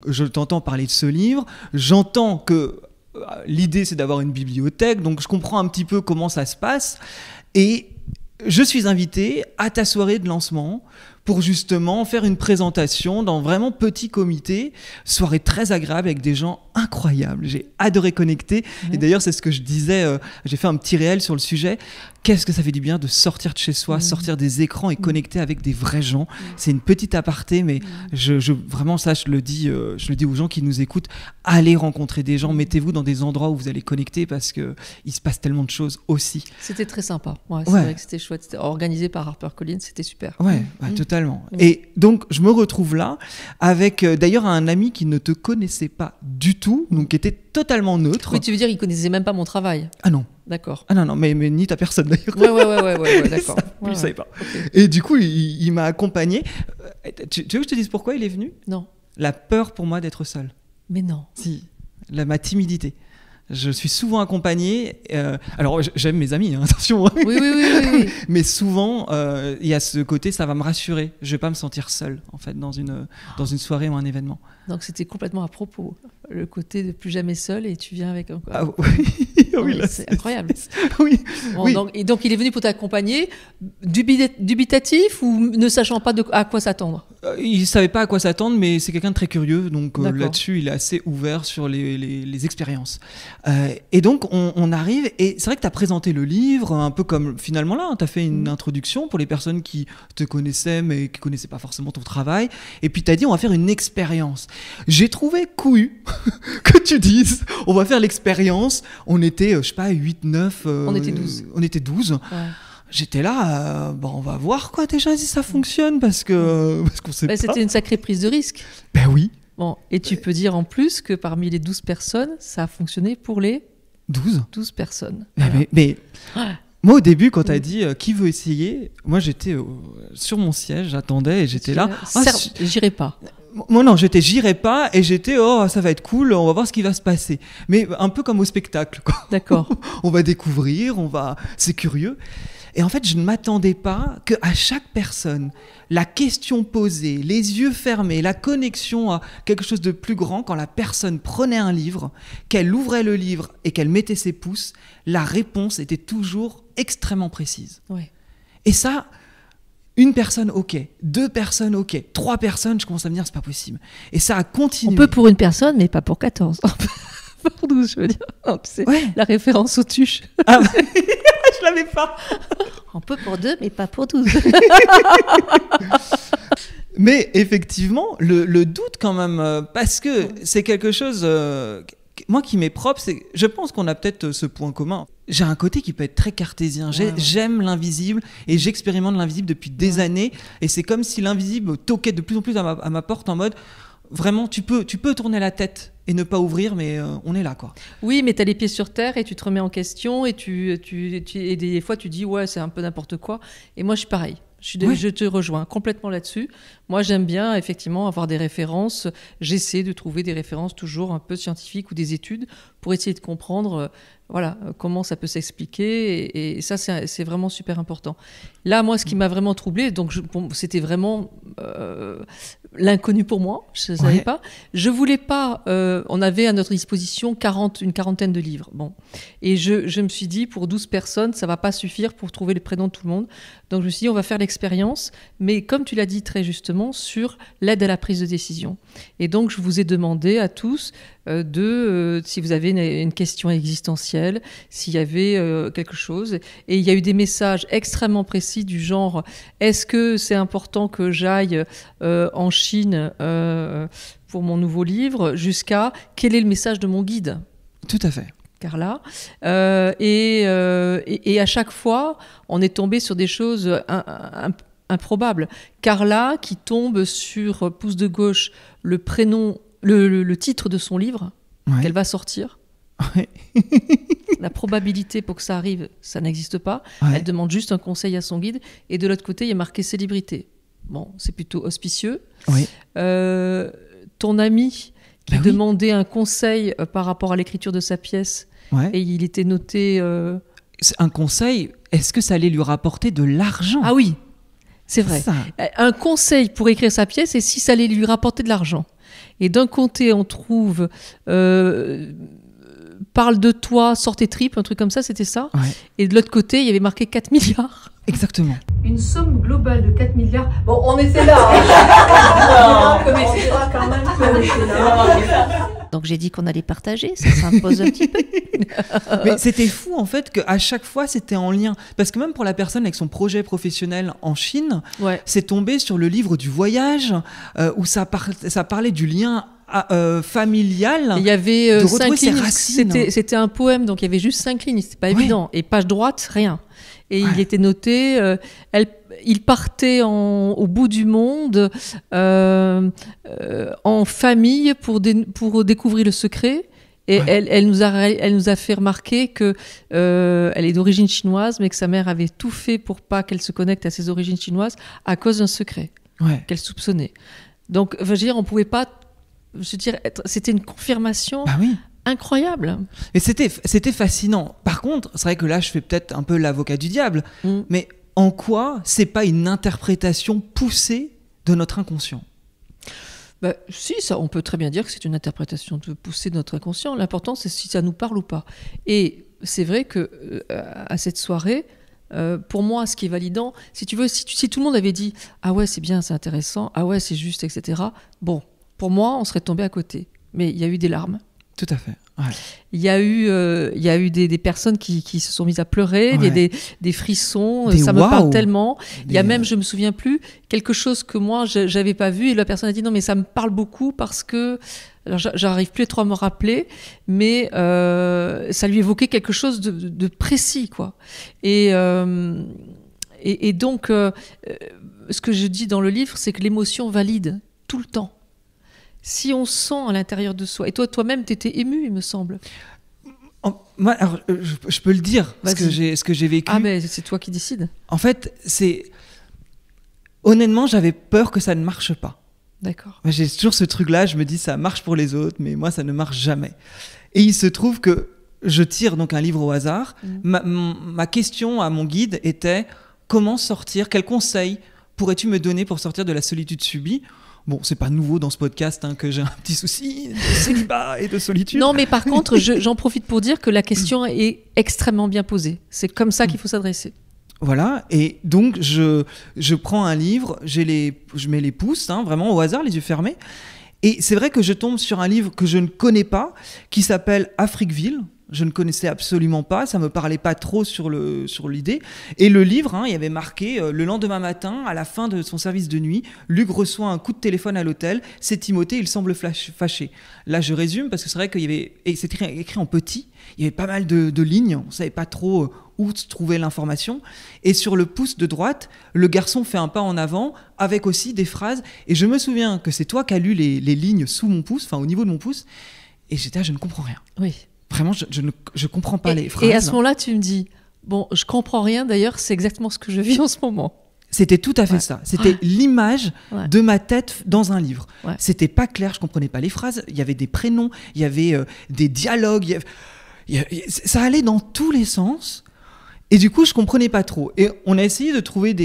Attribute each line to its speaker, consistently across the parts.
Speaker 1: Je t'entends parler de ce livre, j'entends que l'idée c'est d'avoir une bibliothèque, donc je comprends un petit peu comment ça se passe et je suis invité à ta soirée de lancement pour justement faire une présentation dans vraiment petit comité, soirée très agréable avec des gens incroyables. J'ai adoré connecter et d'ailleurs c'est ce que je disais, j'ai fait un petit réel sur le sujet. Qu'est-ce que ça fait du bien de sortir de chez soi, sortir des écrans et connecter avec des vrais gens. C'est une petite aparté, mais vraiment ça, je le dis aux gens qui nous écoutent, allez rencontrer des gens, mettez-vous dans des endroits où vous allez connecter parce qu'il se passe tellement de choses aussi.
Speaker 2: C'était très sympa, c'est vrai que c'était chouette, c'était organisé par HarperCollins, c'était super.
Speaker 1: Ouais, totalement. Et donc je me retrouve là avec d'ailleurs un ami qui ne te connaissait pas du tout, donc qui était totalement neutre.
Speaker 2: Oui, tu veux dire, il connaissait même pas mon travail?
Speaker 1: Ah non.
Speaker 2: D'accord.
Speaker 1: Ah non, mais ni ta personne d'ailleurs.
Speaker 2: Ouais, d'accord.
Speaker 1: Je savais pas. Okay. Et du coup, il m'a accompagné. Tu veux que je te dise pourquoi il est venu?
Speaker 2: Non.
Speaker 1: La peur pour moi d'être seul.
Speaker 2: Mais non.
Speaker 1: Si, ma timidité. Je suis souvent accompagné. Alors, j'aime mes amis, hein, attention.
Speaker 2: Oui.
Speaker 1: Mais souvent, il y a ce côté, ça va me rassurer. Je vais pas me sentir seul, en fait, dans une soirée ou un événement.
Speaker 2: Donc, c'était complètement à propos. Le côté de plus jamais seul et tu viens avec un...
Speaker 1: Ah oui, là,
Speaker 2: c'est incroyable.
Speaker 1: Oui.
Speaker 2: Bon, oui. Donc, il est venu pour t'accompagner, dubitatif ou ne sachant pas à quoi s'attendre?
Speaker 1: Il ne savait pas à quoi s'attendre, mais c'est quelqu'un de très curieux. Donc là-dessus, il est assez ouvert sur les expériences. Et donc, on arrive, et c'est vrai que tu as présenté le livre, un peu comme finalement là, tu as fait une introduction pour les personnes qui te connaissaient, mais qui ne connaissaient pas forcément ton travail. Et puis tu as dit, on va faire une expérience. J'ai trouvé couillu que tu dises, on va faire l'expérience. On était, je sais pas, 8, 9...
Speaker 2: on était 12.
Speaker 1: On était 12. Ouais. J'étais là, on va voir quoi déjà si ça fonctionne parce qu'on sait pas.
Speaker 2: C'était une sacrée prise de risque.
Speaker 1: Ben oui.
Speaker 2: Bon, et tu peux dire en plus que parmi les 12 personnes, ça a fonctionné pour les 12 personnes.
Speaker 1: Mais moi au début quand tu as dit qui veut essayer, moi j'étais sur mon siège, j'attendais et j'étais là.
Speaker 2: J'irai pas.
Speaker 1: Moi non, j'irai pas et j'étais ça va être cool, on va voir ce qui va se passer. Mais un peu comme au spectacle quoi.
Speaker 2: D'accord.
Speaker 1: On va découvrir, c'est curieux. Et en fait, je ne m'attendais pas qu'à chaque personne, la question posée, les yeux fermés, la connexion à quelque chose de plus grand, quand la personne prenait un livre, qu'elle ouvrait le livre et qu'elle mettait ses pouces, la réponse était toujours extrêmement précise.
Speaker 2: Ouais.
Speaker 1: Et ça, une personne, ok. 2 personnes, ok. 3 personnes, je commence à me dire, c'est pas possible. Et ça a continué.
Speaker 2: On peut pour une personne, mais pas pour 14. Pour 12, je veux dire. Non, tu sais, la référence aux tuches.
Speaker 1: Ah, je l'avais pas.
Speaker 2: On peut pour 2, mais pas pour 12.
Speaker 1: Mais effectivement, le doute quand même, parce que c'est quelque chose, moi qui m'est propre, je pense qu'on a peut-être ce point commun. J'ai un côté qui peut être très cartésien. J'aime l'invisible et j'expérimente l'invisible depuis des années. Et c'est comme si l'invisible toquait de plus en plus à ma porte en mode... Vraiment, tu peux tourner la tête et ne pas ouvrir, mais on est là, quoi.
Speaker 2: Oui, mais tu as les pieds sur terre et tu te remets en question et et des fois tu dis ouais, c'est un peu n'importe quoi. Et moi, je suis pareil. Je te rejoins complètement là-dessus. Moi, j'aime bien effectivement avoir des références. J'essaie de trouver des références toujours un peu scientifiques ou des études pour essayer de comprendre comment ça peut s'expliquer. Et ça, c'est vraiment super important. Là, moi, ce qui m'a vraiment troublée, donc c'était vraiment l'inconnu pour moi. Je ne savais pas. Je voulais pas... on avait à notre disposition une quarantaine de livres. Bon. Et je me suis dit, pour 12 personnes, ça ne va pas suffire pour trouver les prénoms de tout le monde. Donc, je me suis dit, on va faire l'expérience. Mais comme tu l'as dit très justement, sur l'aide à la prise de décision. Et donc, je vous ai demandé à tous si vous avez une question existentielle, s'il y avait quelque chose. Et il y a eu des messages extrêmement précis du genre « Est-ce que c'est important que j'aille en Chine pour mon nouveau livre ?» jusqu'à « Quel est le message de mon guide ?»
Speaker 1: Tout à fait.
Speaker 2: Carla. Et à chaque fois, on est tombé sur des choses improbable. Carla qui tombe sur pouce de gauche le prénom, le titre de son livre qu'elle va sortir.
Speaker 1: Ouais.
Speaker 2: La probabilité pour que ça arrive, ça n'existe pas. Elle demande juste un conseil à son guide. Et de l'autre côté, il y a marqué célébrité. Bon, c'est plutôt auspicieux.
Speaker 1: Oui.
Speaker 2: Ton ami qui demandait un conseil par rapport à l'écriture de sa pièce et il était noté...
Speaker 1: Un conseil, est-ce que ça allait lui rapporter de l'argent ?
Speaker 2: Ah oui. C'est vrai. Un conseil pour écrire sa pièce et si ça allait lui rapporter de l'argent. Et d'un côté, on trouve parle de toi, sors tes tripes, un truc comme ça, c'était ça.
Speaker 1: Ouais.
Speaker 2: Et de l'autre côté, il y avait marqué 4 milliards.
Speaker 1: Exactement.
Speaker 2: Une somme globale de 4 milliards. Bon, on était là. On mettra quand même qu'on était là. Donc j'ai dit qu'on allait partager, ça s'impose un petit peu.
Speaker 1: Mais c'était fou en fait qu'à chaque fois c'était en lien. Parce que même pour la personne avec son projet professionnel en Chine, c'est tombé sur le livre du voyage où ça parlait du lien familial.
Speaker 2: Il y avait
Speaker 1: de
Speaker 2: 5 lignes.
Speaker 1: Racines.
Speaker 2: C'était un poème, donc il y avait juste 5 lignes, c'était pas évident. Et page droite, rien. Et il était noté, il partait au bout du monde en famille pour découvrir le secret. Et elle nous a fait remarquer que elle est d'origine chinoise, mais que sa mère avait tout fait pour pas qu'elle se connecte à ses origines chinoises à cause d'un secret qu'elle soupçonnait. Donc, je veux dire, on pouvait pas. C'était une confirmation.
Speaker 1: Bah oui.
Speaker 2: Incroyable.
Speaker 1: Et c'était fascinant. Par contre, c'est vrai que là, je fais peut-être un peu l'avocat du diable, mais en quoi c'est pas une interprétation poussée de notre inconscient ?
Speaker 2: Bah, si, ça, on peut très bien dire que c'est une interprétation poussée de notre inconscient. L'important, c'est si ça nous parle ou pas. Et c'est vrai que à cette soirée, pour moi, ce qui est validant, si tu veux, si tout le monde avait dit « Ah ouais, c'est bien, c'est intéressant. Ah ouais, c'est juste, etc. » Bon, pour moi, on serait tombé à côté. Mais il y a eu des larmes.
Speaker 1: Tout à fait. Ouais.
Speaker 2: Il y a eu des personnes qui se sont mises à pleurer, des frissons, ça me parle tellement. Il y a même, je me souviens plus, quelque chose que moi j'avais pas vu et la personne a dit non mais ça me parle beaucoup parce que, alors j'arrive plus trop à me rappeler, mais ça lui évoquait quelque chose de précis quoi. Et donc ce que je dis dans le livre, c'est que l'émotion valide tout le temps. Si on sent à l'intérieur de soi, et toi-même, t'étais ému, il me semble.
Speaker 1: Moi, alors, je peux le dire, ce que j'ai vécu.
Speaker 2: Ah, mais c'est toi qui décides.
Speaker 1: En fait, honnêtement, j'avais peur que ça ne marche pas.
Speaker 2: D'accord.
Speaker 1: J'ai toujours ce truc-là, je me dis, ça marche pour les autres, mais moi, ça ne marche jamais. Et il se trouve que je tire donc un livre au hasard. Ma question à mon guide était, comment sortir, quels conseils pourrais-tu me donner pour sortir de la solitude subie ? Bon, c'est pas nouveau dans ce podcast que j'ai un petit souci de célibat et de solitude.
Speaker 2: Non, mais par contre, j'en profite pour dire que la question est extrêmement bien posée. C'est comme ça qu'il faut s'adresser.
Speaker 1: Voilà, et donc je prends un livre, je mets les pouces, vraiment au hasard, les yeux fermés. Et c'est vrai que je tombe sur un livre que je ne connais pas, qui s'appelle Afriqueville. Je ne connaissais absolument pas, ça me parlait pas trop sur l'idée. Et le livre, il y avait marqué le lendemain matin, à la fin de son service de nuit, Luc reçoit un coup de téléphone à l'hôtel. C'est Timothée, il semble fâché. Là, je résume parce que c'est vrai qu'il y avait, et c'était écrit en petit. Il y avait pas mal de lignes, on savait pas trop où se trouvait l'information. Et sur le pouce de droite, le garçon fait un pas en avant avec aussi des phrases. Et je me souviens que c'est toi qui as lu les lignes sous mon pouce, enfin au niveau de mon pouce. Et j'étais là, je ne comprends rien.
Speaker 2: Oui.
Speaker 1: Vraiment, je comprends pas les phrases.
Speaker 2: Et à ce moment-là, tu me dis, bon, je comprends rien, d'ailleurs, c'est exactement ce que je vis en ce moment.
Speaker 1: C'était tout à fait ça. C'était l'image de ma tête dans un livre. Ouais. C'était pas clair, je comprenais pas les phrases. Il y avait des prénoms, il y avait des dialogues. Ça allait dans tous les sens. Et du coup, je comprenais pas trop. Et on a essayé de trouver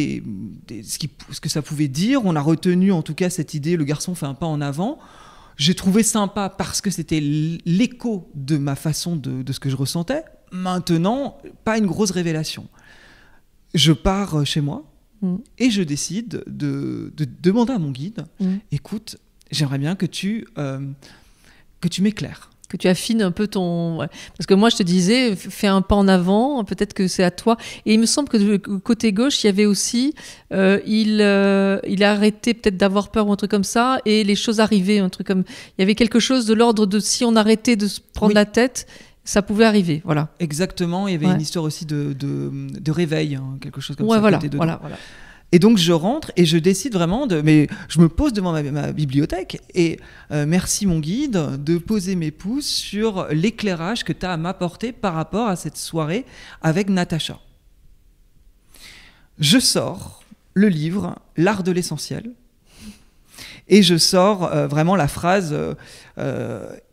Speaker 1: ce que ça pouvait dire. On a retenu, en tout cas, cette idée, le garçon fait un pas en avant. J'ai trouvé sympa parce que c'était l'écho de ma façon de ce que je ressentais. Maintenant, pas une grosse révélation. Je pars chez moi et je décide de demander à mon guide, écoute, j'aimerais bien que tu m'éclaires.
Speaker 2: Que tu affines un peu ton... Ouais. Parce que moi, je te disais, fais un pas en avant, peut-être que c'est à toi. Et il me semble que du côté gauche, il y avait aussi... il a arrêté peut-être d'avoir peur ou un truc comme ça, et les choses arrivaient, un truc comme... Il y avait quelque chose de l'ordre de si on arrêtait de se prendre la tête, ça pouvait arriver, voilà.
Speaker 1: Exactement, il y avait une histoire aussi de réveil, quelque chose comme ça.
Speaker 2: Voilà.
Speaker 1: Et donc je rentre et je décide vraiment mais je me pose devant ma bibliothèque et merci mon guide de poser mes pouces sur l'éclairage que tu as à m'apporter par rapport à cette soirée avec Natacha. Je sors le livre L'art de l'essentiel et je sors vraiment la phrase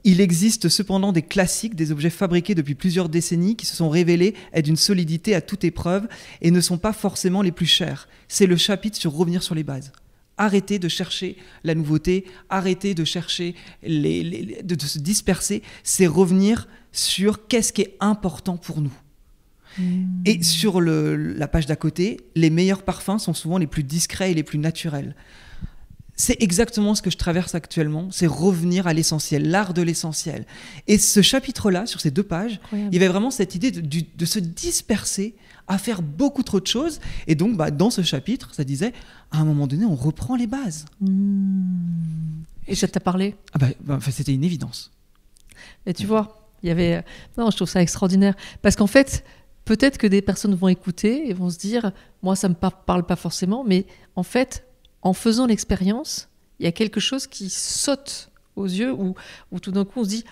Speaker 1: il existe cependant des classiques, des objets fabriqués depuis plusieurs décennies qui se sont révélés être d'une solidité à toute épreuve et ne sont pas forcément les plus chers. C'est le chapitre sur revenir sur les bases. arrêter de chercher la nouveauté, arrêter de chercher de se disperser, c'est revenir sur qu'est-ce qui est important pour nous. Et sur la page d'à côté, les meilleurs parfums sont souvent les plus discrets et les plus naturels. C'est exactement ce que je traverse actuellement, c'est revenir à l'essentiel, l'art de l'essentiel. Et ce chapitre-là, sur ces 2 pages, il y avait vraiment cette idée de se disperser à faire beaucoup trop de choses. Et donc, dans ce chapitre, ça disait, à un moment donné, on reprend les bases.
Speaker 2: Et ça t'a parlé ?
Speaker 1: C'était une évidence.
Speaker 2: Et tu vois, il y avait... Non, je trouve ça extraordinaire. Parce qu'en fait, peut-être que des personnes vont écouter et vont se dire, moi, ça ne me parle pas forcément, mais en fait, en faisant l'expérience, il y a quelque chose qui saute aux yeux, où tout d'un coup, on se dit,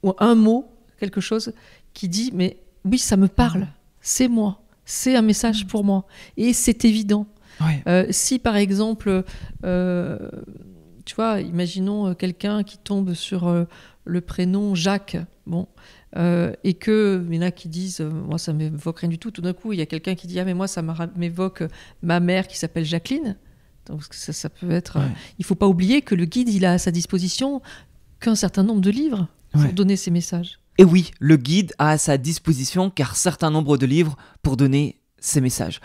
Speaker 2: ou un mot, quelque chose qui dit, mais oui, ça me parle, c'est moi, c'est un message pour moi. Et c'est évident. Ouais. Si, par exemple, tu vois, imaginons quelqu'un qui tombe sur le prénom Jacques, et que il y en a qui disent moi ça m'évoque rien du tout d'un coup il y a quelqu'un qui dit mais moi ça m'évoque ma mère qui s'appelle Jacqueline, donc ça peut être il faut pas oublier que le guide il a à sa disposition qu'un certain nombre de livres pour donner ces messages.
Speaker 3: Et oui, le guide a à sa disposition qu'un certain nombre de livres pour donner ces messages.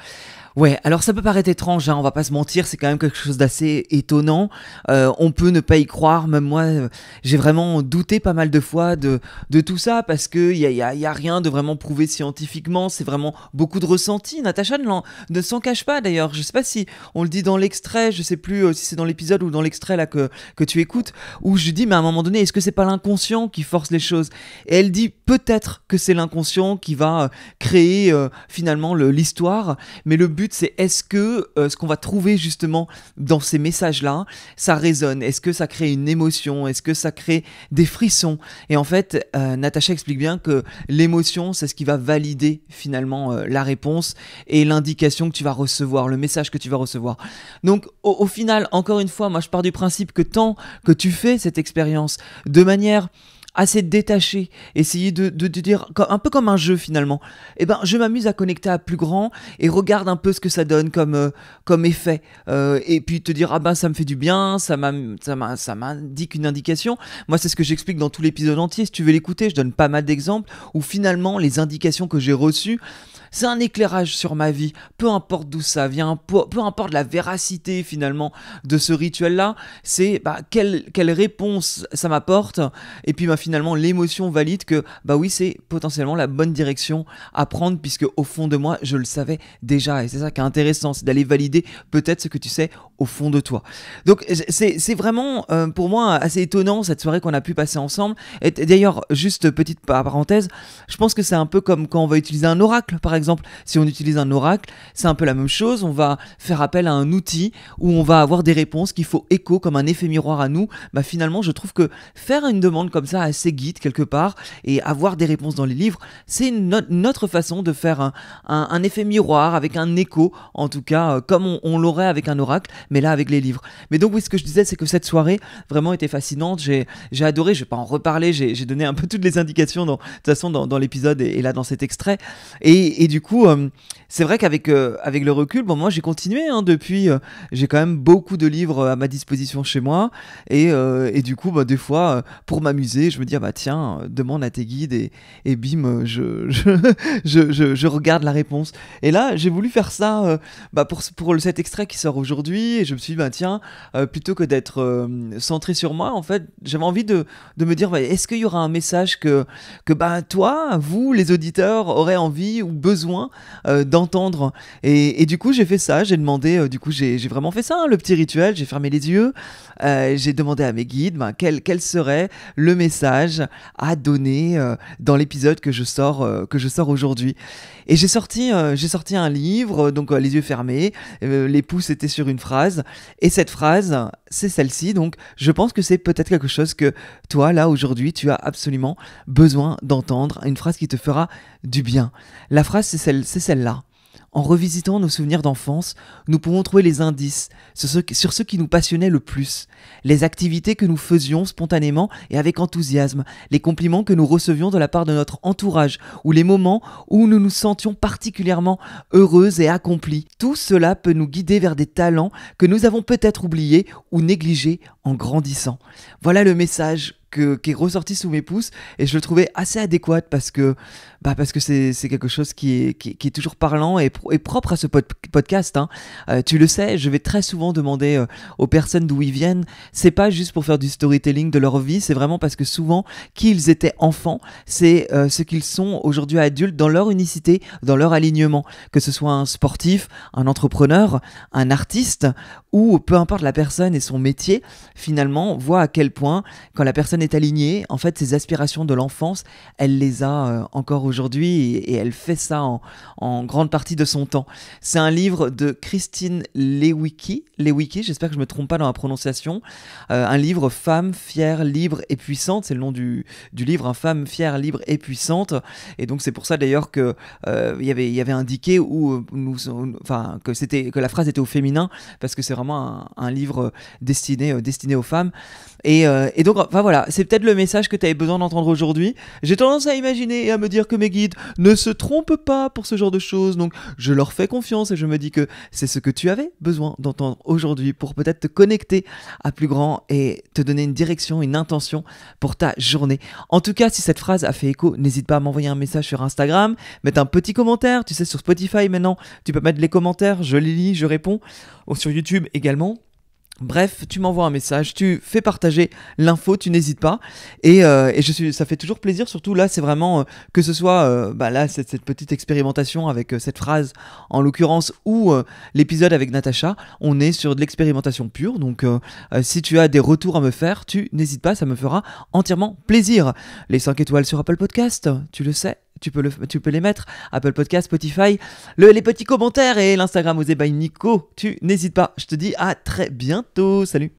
Speaker 3: Ouais, alors ça peut paraître étrange, on va pas se mentir, c'est quand même quelque chose d'assez étonnant. On peut ne pas y croire, même moi, j'ai vraiment douté pas mal de fois de tout ça parce que y a rien de vraiment prouvé scientifiquement, c'est vraiment beaucoup de ressenti. Natacha ne s'en cache pas d'ailleurs. Je sais pas si on le dit dans l'extrait, je sais plus si c'est dans l'épisode ou dans l'extrait là que tu écoutes, où je dis mais à un moment donné, est-ce que c'est pas l'inconscient qui force les choses ? Et elle dit peut-être que c'est l'inconscient qui va créer finalement l'histoire, mais le but c'est est-ce que ce qu'on va trouver justement dans ces messages-là, ça résonne ? Est-ce que ça crée une émotion ? Est-ce que ça crée des frissons ? Et en fait, Natacha explique bien que l'émotion, c'est ce qui va valider finalement la réponse et l'indication que tu vas recevoir, le message que tu vas recevoir. Donc au final, encore une fois, moi je pars du principe que tant que tu fais cette expérience de manière assez détaché, essayer de dire un peu comme un jeu finalement. Je m'amuse à connecter à plus grand et regarde un peu ce que ça donne comme effet. Et puis te dire ça me fait du bien, ça m'indique une indication. Moi c'est ce que j'explique dans tout l'épisode entier. Si tu veux l'écouter, je donne pas mal d'exemples où finalement les indications que j'ai reçues, c'est un éclairage sur ma vie, peu importe d'où ça vient, peu importe la véracité finalement de ce rituel-là, c'est quelle réponse ça m'apporte, et puis finalement l'émotion valide que oui c'est potentiellement la bonne direction à prendre puisque au fond de moi je le savais déjà, et c'est ça qui est intéressant, c'est d'aller valider peut-être ce que tu sais au fond de toi. Donc c'est vraiment pour moi assez étonnant cette soirée qu'on a pu passer ensemble. Et d'ailleurs juste petite parenthèse, je pense que c'est un peu comme quand on va utiliser un oracle par exemple. Si on utilise un oracle, c'est un peu la même chose. On va faire appel à un outil où on va avoir des réponses qui font écho comme un effet miroir à nous. Finalement, je trouve que faire une demande comme ça à ses guides quelque part et avoir des réponses dans les livres, c'est une autre façon de faire un effet miroir avec un écho, en tout cas comme on l'aurait avec un oracle, mais là avec les livres. Mais donc oui, ce que je disais, c'est que cette soirée vraiment était fascinante. J'ai adoré, je vais pas en reparler, j'ai donné un peu toutes les indications de toute façon dans l'épisode et là dans cet extrait. Et du coup, c'est vrai qu'avec le recul, moi j'ai continué depuis, j'ai quand même beaucoup de livres à ma disposition chez moi et du coup des fois pour m'amuser je me dis tiens, demande à tes guides et bim je regarde la réponse. Et là j'ai voulu faire ça pour cet extrait qui sort aujourd'hui, et je me suis dit tiens, plutôt que d'être centré sur moi, en fait j'avais envie de me dire est-ce qu'il y aura un message que toi, vous les auditeurs aurez envie ou besoin d'entendre, et du coup j'ai fait ça, j'ai demandé, du coup j'ai vraiment fait ça, le petit rituel, j'ai fermé les yeux, j'ai demandé à mes guides quel serait le message à donner dans l'épisode que je sors aujourd'hui. Et j'ai sorti un livre, donc les yeux fermés, les pouces étaient sur une phrase, et cette phrase c'est celle-ci. Donc je pense que c'est peut-être quelque chose que toi là aujourd'hui tu as absolument besoin d'entendre, une phrase qui te fera du bien. La phrase c'est celle-là. En revisitant nos souvenirs d'enfance, nous pouvons trouver les indices sur ce qui nous passionnait le plus, les activités que nous faisions spontanément et avec enthousiasme, les compliments que nous recevions de la part de notre entourage ou les moments où nous nous sentions particulièrement heureux et accomplis. Tout cela peut nous guider vers des talents que nous avons peut-être oubliés ou négligés en grandissant. Voilà le message qui est ressorti sous mes pouces et je le trouvais assez adéquat parce que c'est quelque chose qui est toujours parlant et propre à ce podcast. Tu le sais, je vais très souvent demander aux personnes d'où ils viennent. C'est pas juste pour faire du storytelling de leur vie, c'est vraiment parce que souvent, qui ils étaient enfants, c'est ce qu'ils sont aujourd'hui adultes dans leur unicité, dans leur alignement. Que ce soit un sportif, un entrepreneur, un artiste ou peu importe la personne et son métier, finalement, voit à quel point quand la personne est alignée, en fait, ses aspirations de l'enfance, elle les a encore aujourd'hui et elle fait ça en grande partie de son temps. C'est un livre de Christine Lewicki, j'espère que je me trompe pas dans la prononciation, un livre Femme, fière, libre et puissante, c'est le nom du livre, Femme, fière, libre et puissante, et donc c'est pour ça d'ailleurs que il y avait indiqué que la phrase était au féminin, parce que c'est vraiment un livre destiné aux femmes. Et donc, enfin voilà, c'est peut-être le message que tu avais besoin d'entendre aujourd'hui. J'ai tendance à imaginer et à me dire que mes guides ne se trompent pas pour ce genre de choses, donc je leur fais confiance et je me dis que c'est ce que tu avais besoin d'entendre aujourd'hui pour peut-être te connecter à plus grand et te donner une direction, une intention pour ta journée. En tout cas, si cette phrase a fait écho, n'hésite pas à m'envoyer un message sur Instagram, mettre un petit commentaire, tu sais, sur Spotify maintenant, tu peux mettre les commentaires, je les lis, je réponds, ou sur YouTube également. Bref, tu m'envoies un message, tu fais partager l'info, tu n'hésites pas. Et ça fait toujours plaisir, surtout là, c'est vraiment que ce soit là, cette petite expérimentation avec cette phrase en l'occurrence ou l'épisode avec Natacha, on est sur de l'expérimentation pure. Donc si tu as des retours à me faire, tu n'hésites pas, ça me fera entièrement plaisir. Les 5 étoiles sur Apple Podcast, tu le sais. Tu peux les mettre, Apple Podcast, Spotify, les petits commentaires et l'Instagram Osée by Nico. Tu n'hésites pas. Je te dis à très bientôt. Salut.